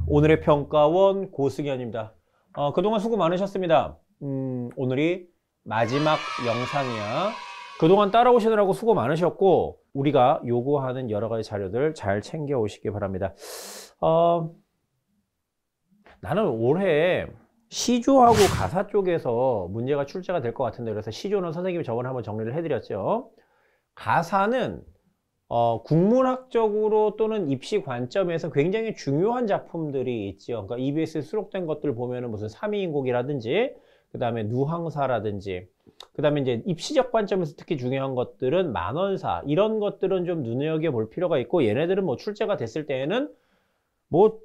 오늘의 평가원 고승현입니다. 그동안 수고 많으셨습니다. 오늘이 마지막 영상이야. 그동안 따라오시느라고 수고 많으셨고 우리가 요구하는 여러 가지 자료들 잘 챙겨 오시기 바랍니다. 나는 올해 시조하고 가사 쪽에서 문제가 출제가 될 것 같은데, 그래서 시조는 선생님이 저번에 한번 정리를 해드렸죠. 가사는 국문학적으로 또는 입시 관점에서 굉장히 중요한 작품들이 있죠. 그러니까 EBS에 수록된 것들 보면은 무슨 삼위인곡이라든지, 그 다음에 누항사라든지, 그 다음에 이제 입시적 관점에서 특히 중요한 것들은 만원사, 이런 것들은 좀 눈여겨볼 필요가 있고, 얘네들은 뭐 출제가 됐을 때에는 뭐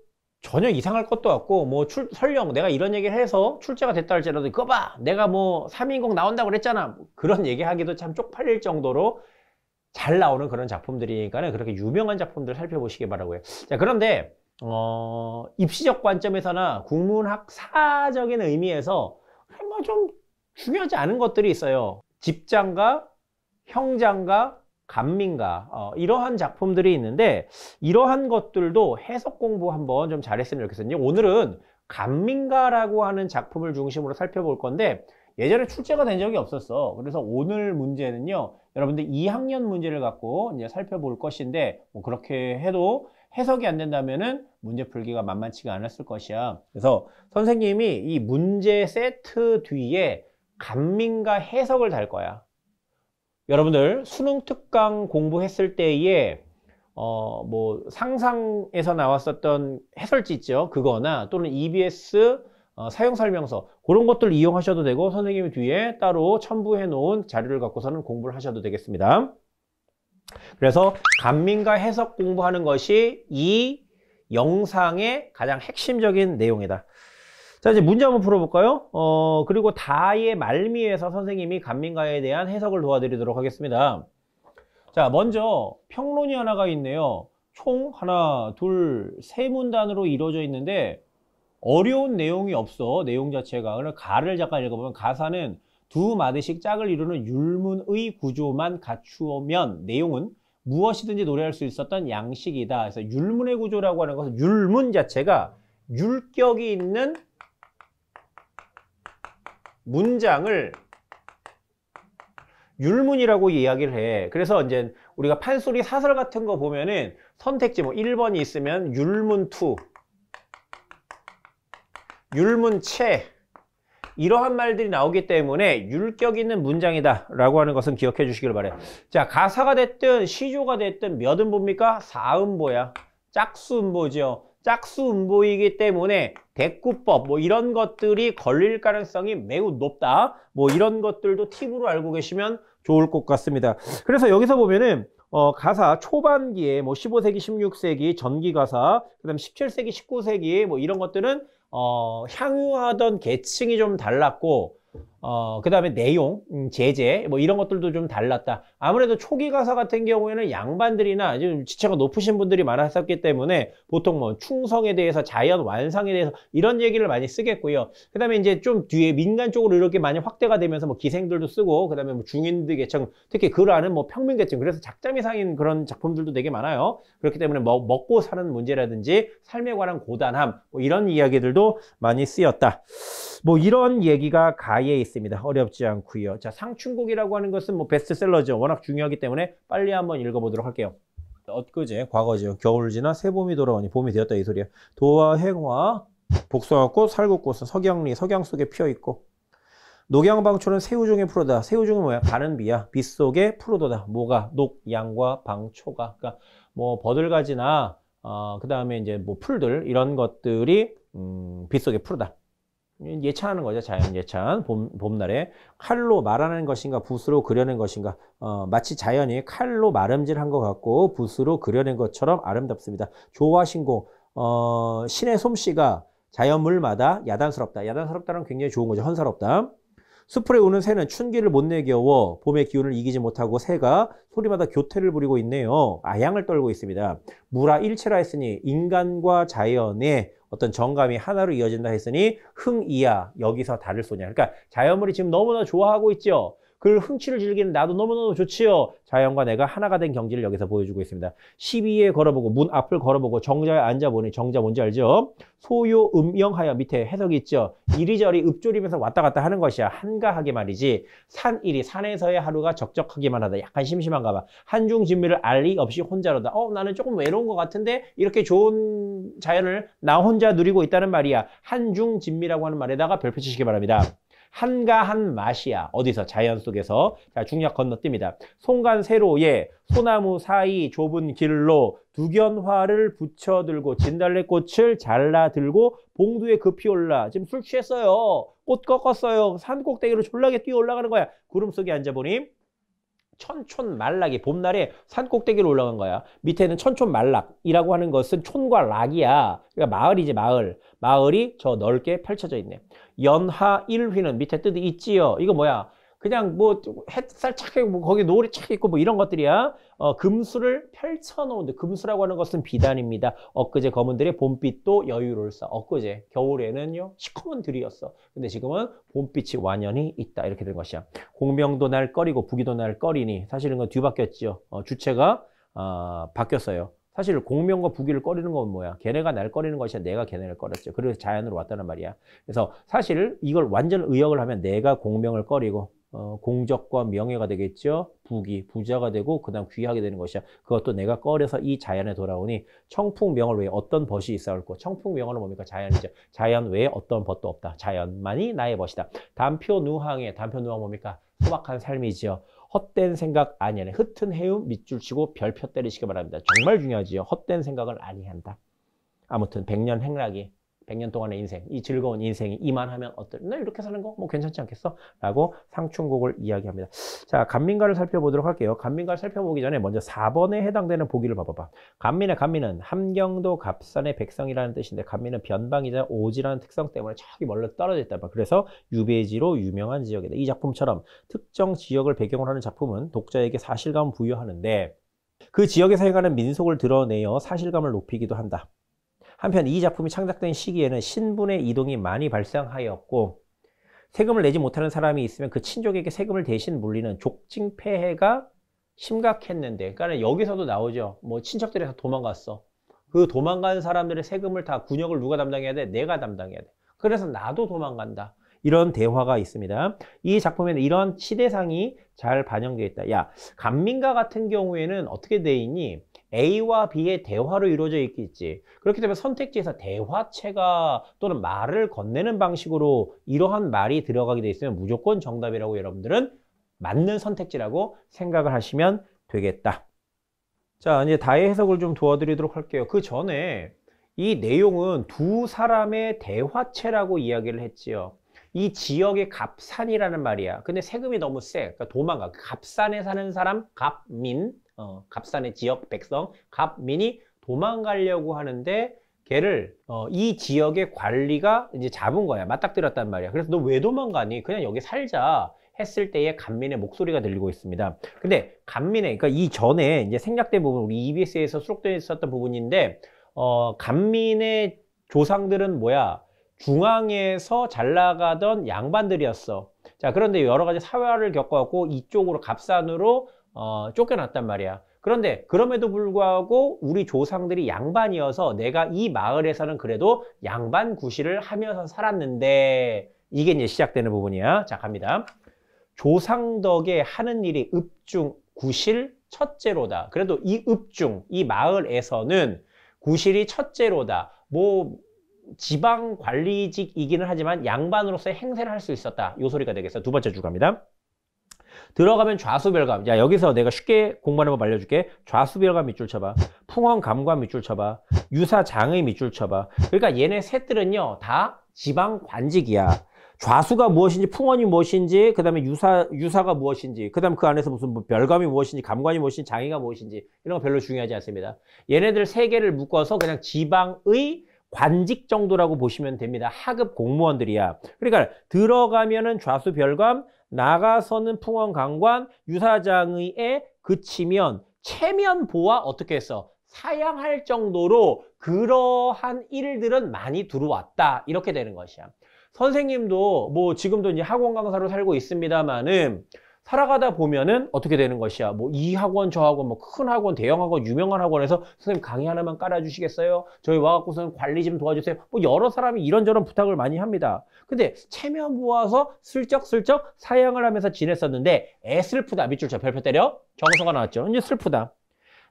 전혀 이상할 것도 없고, 뭐 설령 내가 이런 얘기를 해서 출제가 됐다 할지라도 그거 봐, 내가 뭐 삼위인곡 나온다고 그랬잖아, 그런 얘기하기도 참 쪽팔릴 정도로 잘 나오는 그런 작품들이니까 그렇게 유명한 작품들 살펴보시기 바라고요. 자, 그런데 입시적 관점에서나 국문학사적인 의미에서 뭐 좀 중요하지 않은 것들이 있어요. 집장가, 형장가, 간민가, 이러한 작품들이 있는데, 이러한 것들도 해석 공부 한번 좀 잘했으면 좋겠거든요. 오늘은 간민가라고 하는 작품을 중심으로 살펴볼 건데, 예전에 출제가 된 적이 없었어. 그래서 오늘 문제는요, 여러분들 2학년 문제를 갖고 이제 살펴볼 것인데, 뭐 그렇게 해도 해석이 안 된다면은 문제 풀기가 만만치가 않았을 것이야. 그래서 선생님이 이 문제 세트 뒤에 간민가 해석을 달 거야. 여러분들 수능 특강 공부했을 때에 뭐 상상에서 나왔었던 해설지 있죠, 그거나 또는 EBS 사용설명서, 그런 것들 이용하셔도 되고, 선생님이 뒤에 따로 첨부해 놓은 자료를 갖고서는 공부를 하셔도 되겠습니다. 그래서 간민가 해석 공부하는 것이 이 영상의 가장 핵심적인 내용이다. 자, 이제 문제 한번 풀어볼까요? 그리고 다의 말미에서 선생님이 간민가에 대한 해석을 도와드리도록 하겠습니다. 자, 먼저 평론이 하나가 있네요. 총 하나, 둘, 세 문단으로 이루어져 있는데 어려운 내용이 없어, 내용 자체가. 그래서 가를 잠깐 읽어보면, 가사는 두 마디씩 짝을 이루는 율문의 구조만 갖추면 내용은 무엇이든지 노래할 수 있었던 양식이다. 그래서 율문의 구조라고 하는 것은 율문 자체가 율격이 있는 문장을 율문이라고 이야기를 해. 그래서 이제 우리가 판소리 사설 같은 거 보면은 선택지 뭐 1번이 있으면 율문투, 율문체, 이러한 말들이 나오기 때문에 율격 있는 문장이다 라고 하는 것은 기억해 주시길 바래요. 자, 가사가 됐든 시조가 됐든 몇 음보입니까? 4음보야. 짝수음보죠. 짝수음보이기 때문에 대꾸법 뭐 이런 것들이 걸릴 가능성이 매우 높다. 뭐 이런 것들도 팁으로 알고 계시면 좋을 것 같습니다. 그래서 여기서 보면은 가사 초반기에 뭐 15세기, 16세기 전기 가사, 그다음 17세기, 19세기 뭐 이런 것들은 향유하던 계층이 좀 달랐고, 그 다음에 내용, 제재, 뭐 이런 것들도 좀 달랐다. 아무래도 초기 가사 같은 경우에는 양반들이나 좀 지체가 높으신 분들이 많았었기 때문에 보통 뭐 충성에 대해서, 자연 완상에 대해서 이런 얘기를 많이 쓰겠고요. 그 다음에 이제 좀 뒤에 민간 쪽으로 이렇게 많이 확대가 되면서 뭐 기생들도 쓰고, 그 다음에 뭐 중인들 계층, 특히 글 아는 뭐 평민 계층, 그래서 작자미상인 그런 작품들도 되게 많아요. 그렇기 때문에 뭐 먹고 사는 문제라든지 삶에 관한 고단함, 뭐 이런 이야기들도 많이 쓰였다. 뭐 이런 얘기가 가에 있습니다. 어렵지 않고요. 자, 상춘곡이라고 하는 것은 뭐 베스트셀러죠. 워낙 중요하기 때문에 빨리 한번 읽어보도록 할게요. 엊그제, 과거죠. 겨울 지나 새봄이 돌아오니 봄이 되었다, 이 소리야. 도화, 행화, 복숭아꽃, 살구꽃은 석양리, 석양 속에 피어있고, 녹양방초는 새우중의 푸르다. 새우중은 뭐야? 가는 비야. 빛 속에 푸르도다. 뭐가? 녹, 양과 방초가. 그러니까 뭐 버들가지나 그 다음에 이제 뭐 풀들, 이런 것들이 빛 속에 푸르다. 예찬하는 거죠. 자연 예찬. 봄날에 칼로 말하는 것인가 붓으로 그려낸 것인가, 마치 자연이 칼로 말음질한 것 같고 붓으로 그려낸 것처럼 아름답습니다. 조화신공, 신의 솜씨가 자연물마다 야단스럽다. 야단스럽다는 굉장히 좋은 거죠. 헌사롭다. 숲풀에 우는 새는 춘기를 못 내겨워 봄의 기운을 이기지 못하고 새가 소리마다 교태를 부리고 있네요. 아양을 떨고 있습니다. 무라 일체라 했으니 인간과 자연의 어떤 정감이 하나로 이어진다 했으니 흥이야 여기서 다를 소냐. 그러니까 자연물이 지금 너무나 좋아하고 있죠. 그 흥취를 즐기는 나도 너무너무 좋지요. 자연과 내가 하나가 된 경지를 여기서 보여주고 있습니다. 12에 걸어보고 문 앞을 걸어보고 정자에 앉아보니 정자 뭔지 알죠? 소요 음영하여 밑에 해석이 있죠. 이리저리 읊조리면서 왔다 갔다 하는 것이야. 한가하게 말이지. 산일이 산에서의 하루가 적적하기만 하다. 약간 심심한가 봐. 한중진미를 알리 없이 혼자로다. 나는 조금 외로운 것 같은데 이렇게 좋은 자연을 나 혼자 누리고 있다는 말이야. 한중진미라고 하는 말에다가 별표 치시기 바랍니다. 한가한 맛이야. 어디서? 자연 속에서. 자, 중약 건너뜁니다. 송간세로에 소나무 사이 좁은 길로 두견화를 붙여들고 진달래꽃을 잘라들고 봉두에 급히 올라. 지금 술 취했어요. 꽃 꺾었어요. 산 꼭대기로 졸라게 뛰어 올라가는 거야. 구름 속에 앉아보니 천촌말락이 봄날에 산 꼭대기로 올라간 거야. 밑에는 천촌말락이라고 하는 것은 촌과 락이야. 그러니까 마을이지 마을. 마을이 저 넓게 펼쳐져 있네. 연하일휘는 밑에 뜻이 있지요. 이거 뭐야? 그냥 뭐 햇살 착 있고 뭐 거기 노을이 착 있고 뭐 이런 것들이야. 금수를 펼쳐놓은데 금수라고 하는 것은 비단입니다. 엊그제 검은들의 봄빛도 여유로울사. 엊그제 겨울에는요 시커먼 들이었어. 근데 지금은 봄빛이 완연히 있다. 이렇게 된 것이야. 공명도 날 꺼리고 부기도 날 꺼리니 사실은 건 뒤바뀌었지요. 주체가 바뀌었어요. 사실 공명과 부기를 꺼리는 건 뭐야? 걔네가 날 꺼리는 것이 아니라 내가 걔네를 꺼렸죠. 그래서 자연으로 왔다는 말이야. 그래서 사실 이걸 완전 의역을 하면 내가 공명을 꺼리고 공적과 명예가 되겠죠. 부기, 부자가 되고 그 다음 귀하게 되는 것이야. 그것도 내가 꺼려서 이 자연에 돌아오니 청풍명월 외에 어떤 벗이 있사올고 청풍명월은 뭡니까? 자연이죠. 자연 외에 어떤 벗도 없다. 자연만이 나의 벗이다. 단표누항의 단표누항 뭡니까? 소박한 삶이지요. 헛된 생각 아니하네. 흩은 해움 밑줄 치고 별표 때리시기 바랍니다. 정말 중요하지요. 헛된 생각을 아니한다. 아무튼 100년 행락이 100년 동안의 인생, 이 즐거운 인생이 이만하면 나 이렇게 사는 거 뭐 괜찮지 않겠어? 라고 상충곡을 이야기합니다. 자, 간민가를 살펴보도록 할게요. 간민가를 살펴보기 전에 먼저 4번에 해당되는 보기를 봐봐봐. 간민은 함경도 갑산의 백성이라는 뜻인데 간민은 변방이자 오지라는 특성 때문에 저기 멀리 떨어져 있다. 그래서 유배지로 유명한 지역이다. 이 작품처럼 특정 지역을 배경으로 하는 작품은 독자에게 사실감을 부여하는데 그 지역에 사용하는 민속을 드러내어 사실감을 높이기도 한다. 한편 이 작품이 창작된 시기에는 신분의 이동이 많이 발생하였고 세금을 내지 못하는 사람이 있으면 그 친족에게 세금을 대신 물리는 족징폐해가 심각했는데, 그러니까 여기서도 나오죠. 뭐 친척들이 다 도망갔어. 그 도망간 사람들의 세금을 다 군역을 누가 담당해야 돼? 내가 담당해야 돼. 그래서 나도 도망간다. 이런 대화가 있습니다. 이 작품에는 이런 시대상이 잘 반영되어 있다. 야, 간민가 같은 경우에는 어떻게 돼 있니? A와 B의 대화로 이루어져 있겠지. 그렇기 때문에 선택지에서 대화체가 또는 말을 건네는 방식으로 이러한 말이 들어가게 돼 있으면 무조건 정답이라고 여러분들은 맞는 선택지라고 생각을 하시면 되겠다. 자, 이제 다의 해석을 좀 도와드리도록 할게요. 그 전에 이 내용은 두 사람의 대화체라고 이야기를 했지요. 이 지역의 갑산이라는 말이야. 근데 세금이 너무 세. 그러니까 도망가. 갑산에 사는 사람, 갑민, 갑산의 지역 백성, 갑민이 도망가려고 하는데 걔를 이 지역의 관리가 이제 잡은 거야. 맞닥뜨렸단 말이야. 그래서 너 왜 도망가니? 그냥 여기 살자. 했을 때의 간민의 목소리가 들리고 있습니다. 근데 간민의, 그러니까 이 전에 이제 생략된 부분, 우리 EBS에서 수록되어 있었던 부분인데, 간민의 조상들은 뭐야? 중앙에서 잘 나가던 양반들이었어. 자, 그런데 여러 가지 사활을 겪어갖고 이쪽으로 갑산으로 쫓겨났단 말이야. 그런데 그럼에도 불구하고 우리 조상들이 양반이어서 내가 이 마을에서는 그래도 양반 구실을 하면서 살았는데, 이게 이제 시작되는 부분이야. 자, 갑니다. 조상 덕에 하는 일이 읍중 구실 첫째로다. 그래도 이 읍중, 이 마을에서는 구실이 첫째로다. 뭐 지방 관리직이기는 하지만 양반으로서의 행세를 할 수 있었다. 요 소리가 되겠어. 두 번째 줄 갑니다. 들어가면 좌수별감. 자, 여기서 내가 쉽게 공부하는 법 알려줄게. 좌수별감 밑줄 쳐봐. 풍헌감관 밑줄 쳐봐. 유사장의 밑줄 쳐봐. 그러니까 얘네 셋들은요 다 지방 관직이야. 좌수가 무엇인지, 풍헌이 무엇인지, 그 다음에 유사가 무엇인지, 그 다음에 그 안에서 무슨 뭐 별감이 무엇인지, 감관이 무엇인지, 장의가 무엇인지, 이런 거 별로 중요하지 않습니다. 얘네들 세 개를 묶어서 그냥 지방의 관직 정도라고 보시면 됩니다. 하급 공무원들이야. 그러니까 들어가면은 좌수 별감, 나가서는 풍헌 강관, 유사장의에 그치면 체면 보아 어떻게 했어? 사양할 정도로 그러한 일들은 많이 들어왔다. 이렇게 되는 것이야. 선생님도 뭐 지금도 이제 학원 강사로 살고 있습니다만은 살아가다 보면은 어떻게 되는 것이야? 뭐 이 학원 저 학원 뭐 큰 학원 대형 학원 유명한 학원에서 선생님 강의 하나만 깔아주시겠어요? 저희 와갖고서는 관리 좀 도와주세요. 뭐 여러 사람이 이런저런 부탁을 많이 합니다. 근데 체면 모아서 슬쩍슬쩍 사양을 하면서 지냈었는데 슬프다. 밑줄 쳐 별표 때려. 정서가 나왔죠. 이제 슬프다.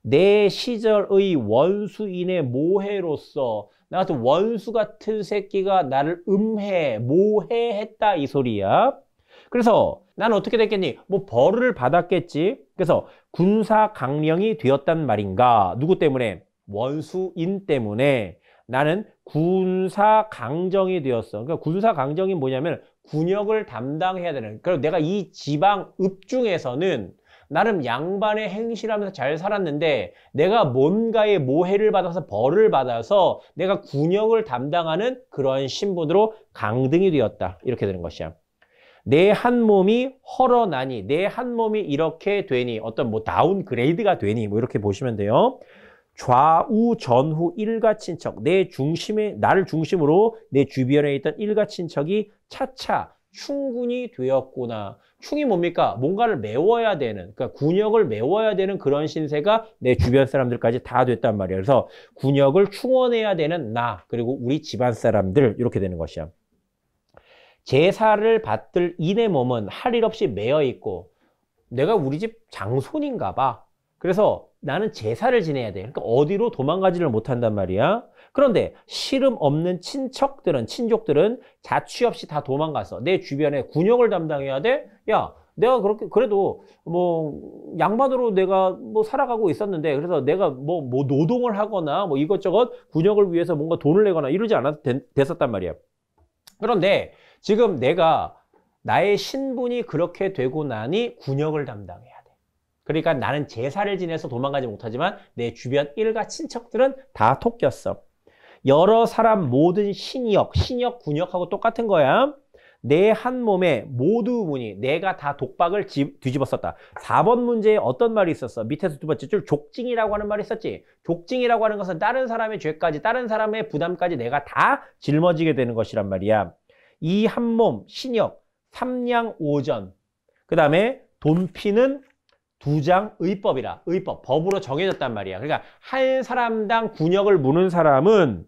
내 시절의 원수인의 모해로서 나 같은 원수 같은 새끼가 나를 모해했다 이 소리야. 그래서 나는 어떻게 됐겠니? 뭐 벌을 받았겠지. 그래서 군사 강령이 되었단 말인가? 누구 때문에? 원수인 때문에 나는 군사 강정이 되었어. 그러니까 군사 강정이 뭐냐면 군역을 담당해야 되는. 그리고 내가 이 지방 읍 중에서는 나름 양반의 행실하면서 잘 살았는데 내가 뭔가의 모해를 받아서 벌을 받아서 내가 군역을 담당하는 그러한 신분으로 강등이 되었다. 이렇게 되는 것이야. 내 한 몸이 헐어나니 내 한 몸이 이렇게 되니 어떤 뭐 다운그레이드가 되니 뭐 이렇게 보시면 돼요. 좌우 전후 일가 친척 내 중심에 나를 중심으로 내 주변에 있던 일가 친척이 차차 충군이 되었구나. 충이 뭡니까? 뭔가를 메워야 되는, 그러니까 군역을 메워야 되는 그런 신세가 내 주변 사람들까지 다 됐단 말이에요. 그래서 군역을 충원해야 되는 나, 그리고 우리 집안 사람들 이렇게 되는 것이야. 제사를 받들 이내 몸은 할 일 없이 매여 있고 내가 우리 집 장손인가 봐. 그래서 나는 제사를 지내야 돼. 그러니까 어디로 도망가지를 못한단 말이야. 그런데 시름 없는 친족들은 자취 없이 다 도망가서 내 주변에 군역을 담당해야 돼. 야, 내가 그렇게 그래도 뭐 양반으로 내가 뭐 살아가고 있었는데 그래서 내가 뭐 노동을 하거나 뭐 이것저것 군역을 위해서 뭔가 돈을 내거나 이러지 않아도 됐었단 말이야. 그런데 지금 내가 나의 신분이 그렇게 되고 나니 군역을 담당해야 돼. 그러니까 나는 제사를 지내서 도망가지 못하지만 내 주변 일가 친척들은 다 토꼈어. 여러 사람 모든 신역 군역하고 똑같은 거야. 내 한 몸에 모두 문이 내가 다 독박을 뒤집었었다. 4번 문제에 어떤 말이 있었어? 밑에서 두 번째 줄 족징이라고 하는 말이 있었지. 족징이라고 하는 것은 다른 사람의 죄까지 다른 사람의 부담까지 내가 다 짊어지게 되는 것이란 말이야. 이 한 몸 신역 3냥 5전 그 다음에 돈피는 2장 의법이라 의법 법으로 정해졌단 말이야. 그러니까 한 사람당 군역을 무는 사람은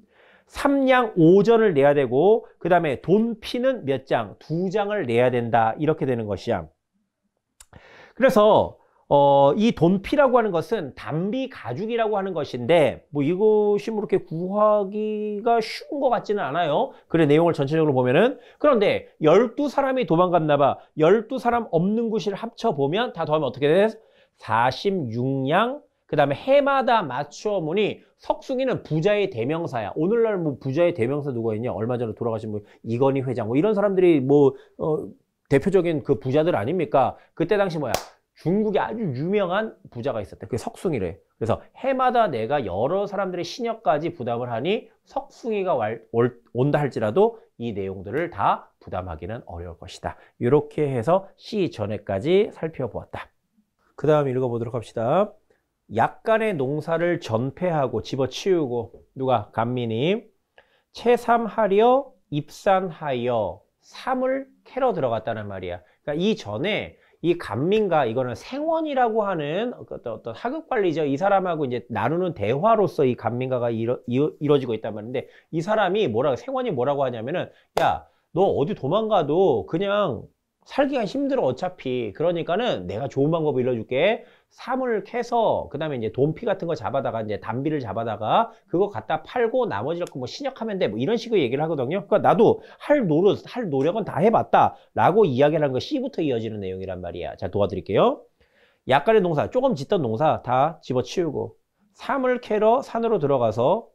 3냥 5전을 내야 되고 그 다음에 돈피는 몇 장? 2장을 내야 된다. 이렇게 되는 것이야. 그래서 이 돈피라고 하는 것은 담비 가죽이라고 하는 것인데 뭐 이것이 뭐 이렇게 구하기가 쉬운 것 같지는 않아요. 그래 내용을 전체적으로 보면은. 그런데 12사람이 도망갔나 봐. 12사람 없는 구실을 합쳐보면 다 더하면 어떻게 돼? 46냥 그 다음에 해마다 맞추어 보니 석숭이는 부자의 대명사야. 오늘날 뭐 부자의 대명사 누가 있냐? 얼마 전에 돌아가신 뭐 이건희 회장 뭐 이런 사람들이 뭐 대표적인 그 부자들 아닙니까? 그때 당시 뭐야? 중국에 아주 유명한 부자가 있었대. 그게 석숭이래. 그래서 해마다 내가 여러 사람들의 신역까지 부담을 하니 석숭이가 온다 할지라도 이 내용들을 다 부담하기는 어려울 것이다. 이렇게 해서 C 전에까지 살펴보았다. 그 다음 읽어보도록 합시다. 약간의 농사를 전폐하고 집어치우고 누가? 간민이 채삼하려 입산하여 삼을 캐러 들어갔다는 말이야. 그러니까 이 전에 이 간민가 이거는 생원이라고 하는 어떤 하급 관리죠. 이 사람하고 이제 나누는 대화로서 이 간민가가 이루어지고 있단 말인데 이 사람이 생원이 뭐라고 하냐면은 야, 너 어디 도망가도 그냥 살기가 힘들어 어차피. 그러니까는 내가 좋은 방법을 일러줄게. 삼을 캐서 그다음에 이제 돈피 같은 거 잡아다가 이제 담비를 잡아다가 그거 갖다 팔고 나머지를 뭐 신역하면 돼. 뭐 이런 식으로 얘기를 하거든요. 그러니까 나도 할 노력은 다 해봤다라고 이야기를 하는 거 C부터 이어지는 내용이란 말이야. 자, 도와드릴게요. 약간의 농사, 조금 짓던 농사 다 집어치우고 삼을 캐러 산으로 들어가서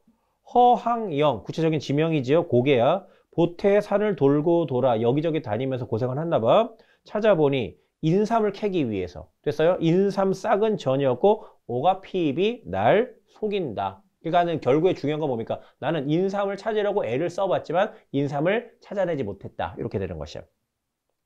허항영, 구체적인 지명이지요. 고개야. 보태 산을 돌고 돌아 여기저기 다니면서 고생을 했나 봐. 찾아보니 인삼을 캐기 위해서. 됐어요? 인삼 싹은 전이었고 오가피입이 날 속인다. 그러니까는 결국에 중요한 건 뭡니까? 나는 인삼을 찾으려고 애를 써봤지만 인삼을 찾아내지 못했다. 이렇게 되는 것이야.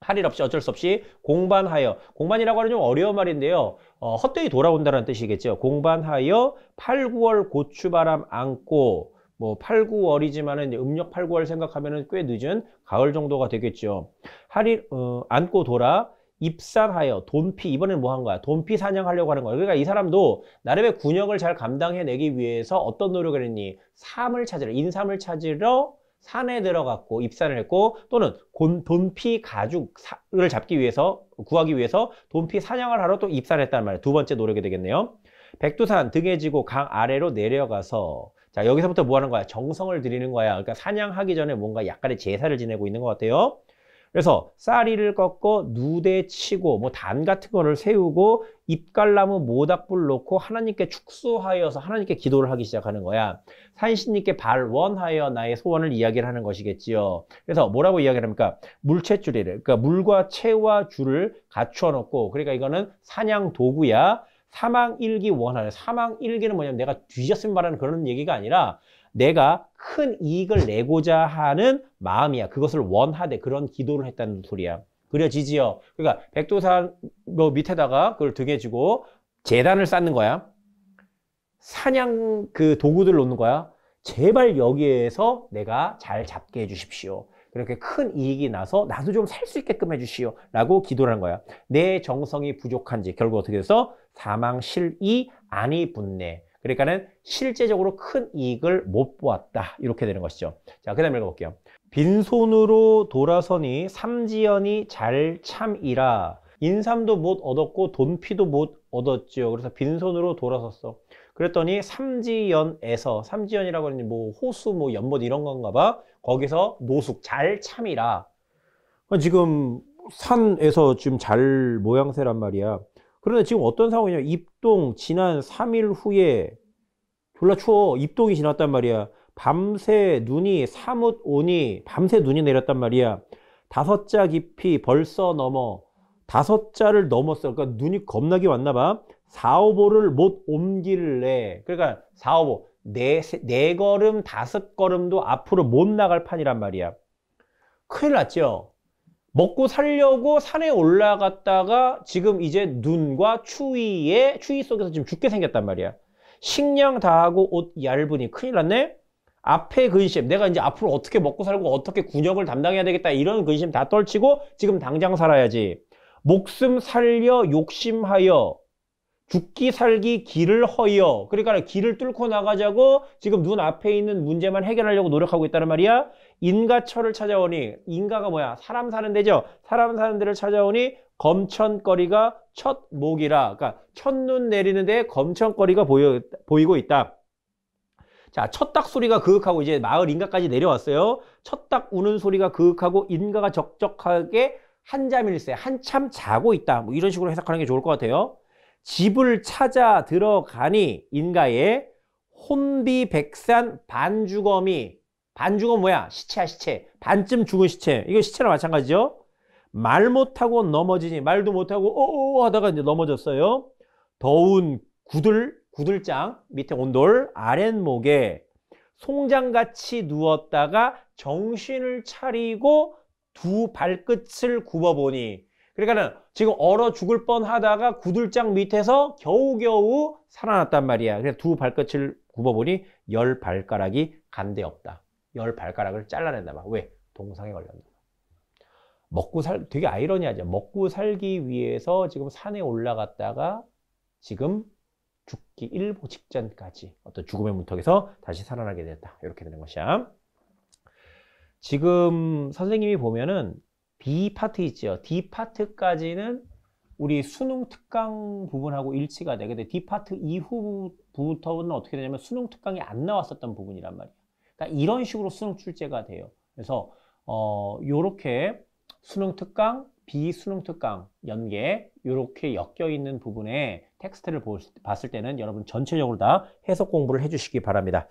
할 일 없이 어쩔 수 없이 공반하여. 공반이라고 하는 좀 어려운 말인데요. 헛되이 돌아온다는 뜻이겠죠. 공반하여 8, 9월 고추바람 안고 뭐 8, 9월이지만은 음력 8, 9월 생각하면은 꽤 늦은 가을 정도가 되겠죠. 할 일 안고 돌아 입산하여 돈피, 이번엔 뭐 한 거야? 돈피 사냥하려고 하는 거야. 그러니까 이 사람도 나름의 군역을 잘 감당해내기 위해서 어떤 노력을 했니? 삶을 찾으러, 인삼을 찾으러 산에 들어갔고 입산을 했고, 또는 돈피 가죽을 잡기 위해서, 구하기 위해서 돈피 사냥을 하러 또 입산했단 말이에요. 두 번째 노력이 되겠네요. 백두산 등에 지고 강 아래로 내려가서, 자, 여기서부터 뭐 하는 거야? 정성을 들이는 거야. 그러니까 사냥하기 전에 뭔가 약간의 제사를 지내고 있는 것 같아요. 그래서 쌀이를 꺾고 누대 치고 뭐 단 같은 거를 세우고 잎갈나무 모닥불 놓고 하나님께 축수하여서 하나님께 기도를 하기 시작하는 거야. 산신님께 발원하여 나의 소원을 이야기를 하는 것이겠지요. 그래서 뭐라고 이야기를 합니까? 물채줄이를, 그러니까 물과 채와 줄을 갖추어 놓고, 그러니까 이거는 사냥 도구야. 사망일기 원하는, 사망일기는 뭐냐면 내가 뒤졌으면 말하는 그런 얘기가 아니라 내가 큰 이익을 내고자 하는 마음이야. 그것을 원하되 그런 기도를 했다는 소리야. 그려지지요. 그러니까 백두산 뭐 밑에다가 그걸 등에 지고 제단을 쌓는 거야. 사냥 그 도구들을 놓는 거야. 제발 여기에서 내가 잘 잡게 해주십시오. 그렇게 큰 이익이 나서 나도 좀 살 수 있게끔 해주시오 라고 기도를 한 거야. 내 정성이 부족한지 결국 어떻게 돼서 사망실이 아니 붙네. 그러니까는 실제적으로 큰 이익을 못 보았다. 이렇게 되는 것이죠. 자, 그 다음에 읽어볼게요. 빈손으로 돌아서니 삼지연이 잘 참이라. 인삼도 못 얻었고 돈피도 못 얻었죠. 그래서 빈손으로 돌아섰어. 그랬더니 삼지연에서, 삼지연이라고 하니 뭐 호수 뭐 연못 이런 건가 봐. 거기서 노숙 잘 참이라. 지금 산에서 지금 잘 모양새란 말이야. 그런데 지금 어떤 상황이냐? 입동 지난 3일 후에 졸라 추워. 입동이 지났단 말이야. 밤새 눈이 사뭇 오니, 밤새 눈이 내렸단 말이야. 5자 깊이 벌써 넘어. 5자를 넘었어. 그러니까 눈이 겁나게 왔나 봐. 4~5보를 못 옮길래. 그러니까 4~5보. 네 걸음, 5걸음도 앞으로 못 나갈 판이란 말이야. 큰일 났죠? 먹고 살려고 산에 올라갔다가 지금 이제 눈과 추위 속에서 지금 죽게 생겼단 말이야. 식량 다 하고 옷 얇으니 큰일 났네? 앞에 근심, 내가 이제 앞으로 어떻게 먹고 살고 어떻게 군역을 담당해야 되겠다 이런 근심 다 떨치고 지금 당장 살아야지. 목숨 살려 욕심하여 죽기 살기 길을 허여. 그러니까 길을 뚫고 나가자고 지금 눈 앞에 있는 문제만 해결하려고 노력하고 있다는 말이야. 인가처를 찾아오니, 인가가 뭐야? 사람 사는 데죠. 사람 사는 데를 찾아오니 검천거리가 첫 목이라. 그러니까 첫눈 내리는데 검천거리가 보이고 있다. 자, 첫딱 소리가 그윽하고 이제 마을 인가까지 내려왔어요. 첫딱 우는 소리가 그윽하고 인가가 적적하게 한잠일세, 한참 자고 있다. 뭐 이런 식으로 해석하는 게 좋을 것 같아요. 집을 찾아 들어가니 인가에 혼비백산 반주검이, 반주검 뭐야? 시체야, 시체. 반쯤 죽은 시체. 이거 시체랑 마찬가지죠. 말 못하고 넘어지니, 말도 못하고 어어 하다가 이제 넘어졌어요. 더운 구들장 밑에 온돌 아랫목에 송장같이 누웠다가 정신을 차리고 두 발끝을 굽어보니, 그러니까는 지금 얼어 죽을 뻔 하다가 구들장 밑에서 겨우겨우 살아났단 말이야. 그래서 두 발끝을 굽어보니 10발가락이 간데 없다. 10발가락을 잘라낸다 봐. 왜? 동상에 걸렸나 봐. 되게 아이러니하죠. 먹고 살기 위해서 지금 산에 올라갔다가 지금 죽기 일보 직전까지 어떤 죽음의 문턱에서 다시 살아나게 됐다. 이렇게 되는 것이야. 지금 선생님이 보면은 B 파트 있죠. D 파트까지는 우리 수능 특강 부분하고 일치가 돼. 근데 D 파트 이후부터는 어떻게 되냐면 수능 특강이 안 나왔었던 부분이란 말이야. 그러니까 이런 식으로 수능 출제가 돼요. 그래서 요렇게 수능 특강, 비수능 특강 연계 요렇게 엮여 있는 부분에 텍스트를 봤을 때는 여러분 전체적으로 다 해석 공부를 해주시기 바랍니다.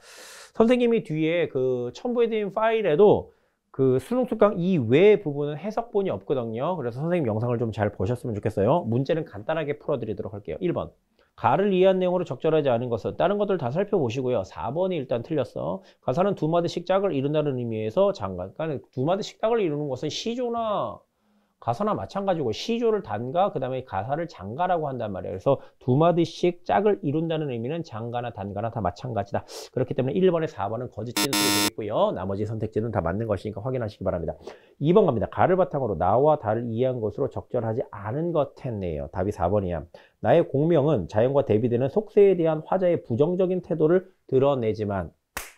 선생님이 뒤에 그 첨부해드린 파일에도 그 수능 특강 이외의 부분은 해석본이 없거든요. 그래서 선생님 영상을 좀 잘 보셨으면 좋겠어요. 문제는 간단하게 풀어드리도록 할게요. 1번. 가를 이해한 내용으로 적절하지 않은 것은 다른 것들 다 살펴보시고요. 4번이 일단 틀렸어. 가사는 두 마디씩 짝을 이룬다는 의미에서 장관. 그러니까 두 마디씩 짝을 이루는 것은 시조나 가사나 마찬가지고 시조를 단가, 그 다음에 가사를 장가라고 한단 말이에요. 그래서 두 마디씩 짝을 이룬다는 의미는 장가나 단가나 다 마찬가지다. 그렇기 때문에 1번에 4번은 거짓 진술이 되겠고요. 나머지 선택지는 다 맞는 것이니까 확인하시기 바랍니다. 2번 갑니다. 가를 바탕으로 나와 다를 이해한 것으로 적절하지 않은 것 했네요. 답이 4번이야. 나의 공명은 자연과 대비되는 속세에 대한 화자의 부정적인 태도를 드러내지만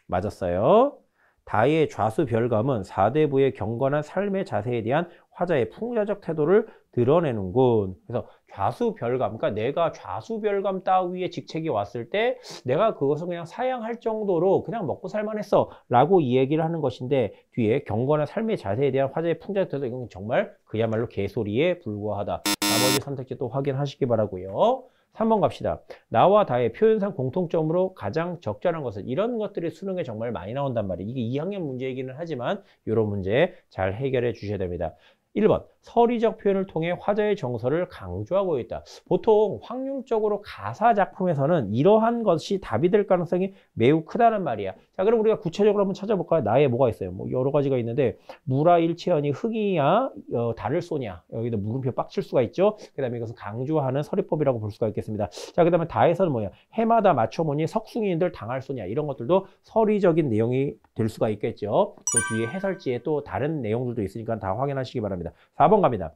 맞았어요. 다의 좌수별감은 사대부의 경건한 삶의 자세에 대한 화자의 풍자적 태도를 드러내는군. 그래서 좌수별감, 그러니까 내가 좌수별감 따위의 직책이 왔을 때 내가 그것을 그냥 사양할 정도로 그냥 먹고 살만했어 라고 이 얘기를 하는 것인데 뒤에 경건한 삶의 자세에 대한 화자의 풍자적 태도, 이건 정말 그야말로 개소리에 불과하다. 나머지 선택지 또 확인하시기 바라고요. 3번 갑시다. 나와 다의 표현상 공통점으로 가장 적절한 것은, 이런 것들이 수능에 정말 많이 나온단 말이에요. 이게 2학년 문제이기는 하지만 이런 문제 잘 해결해 주셔야 됩니다. 1번, 서리적 표현을 통해 화자의 정서를 강조하고 있다. 보통 확률적으로 가사 작품에서는 이러한 것이 답이 될 가능성이 매우 크다는 말이야. 자, 그럼 우리가 구체적으로 한번 찾아볼까요? 나에 뭐가 있어요? 뭐 여러 가지가 있는데, 무라일체하니 흙이냐, 달을 쏘냐. 여기도 물음표 빡칠 수가 있죠. 그 다음에 이것은 강조하는 서리법이라고 볼 수가 있겠습니다. 자, 그 다음에 다에서는 뭐냐? 해마다 맞춰보니 석숭이인들 당할 쏘냐. 이런 것들도 서리적인 내용이 될 수가 있겠죠. 그 뒤에 해설지에 또 다른 내용들도 있으니까 다 확인하시기 바랍니다. 4번 갑니다.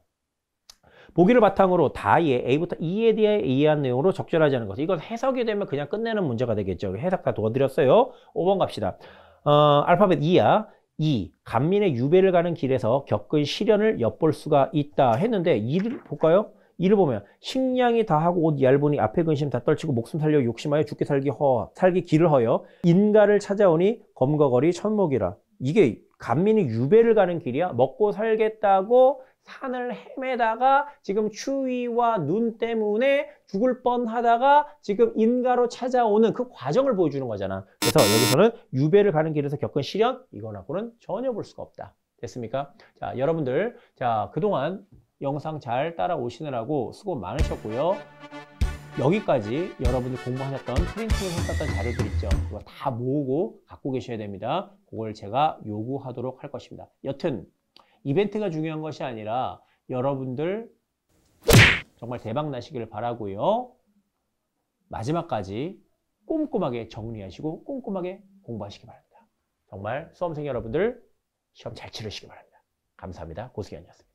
보기를 바탕으로 다의 A부터 E에 대해 이해한 내용으로 적절하지 않은 것. 이건 해석이 되면 그냥 끝내는 문제가 되겠죠. 해석 다 도와드렸어요. 5번 갑시다. 알파벳 E야. E, 간민의 유배를 가는 길에서 겪은 시련을 엿볼 수가 있다 했는데, E를 볼까요? 이를 보면 식량이 다하고 옷 얇으니 앞에 근심 다 떨치고 목숨 살려 욕심하여 죽게 살기 길을 허여 인가를 찾아오니 검거거리 천목이라. 이게 간민이 유배를 가는 길이야. 먹고 살겠다고 산을 헤매다가 지금 추위와 눈 때문에 죽을 뻔하다가 지금 인가로 찾아오는 그 과정을 보여주는 거잖아. 그래서 여기서는 유배를 가는 길에서 겪은 시련, 이거하고는 전혀 볼 수가 없다. 됐습니까? 자, 여러분들, 자, 그동안 영상 잘 따라오시느라고 수고 많으셨고요. 여기까지 여러분들 공부하셨던 프린팅을 했었던 자료들 있죠. 그거 다 모으고 갖고 계셔야 됩니다. 그걸 제가 요구하도록 할 것입니다. 여튼 이벤트가 중요한 것이 아니라 여러분들 정말 대박 나시기를 바라고요. 마지막까지 꼼꼼하게 정리하시고 꼼꼼하게 공부하시기 바랍니다. 정말 수험생 여러분들 시험 잘 치르시기 바랍니다. 감사합니다. 고수기현이었습니다.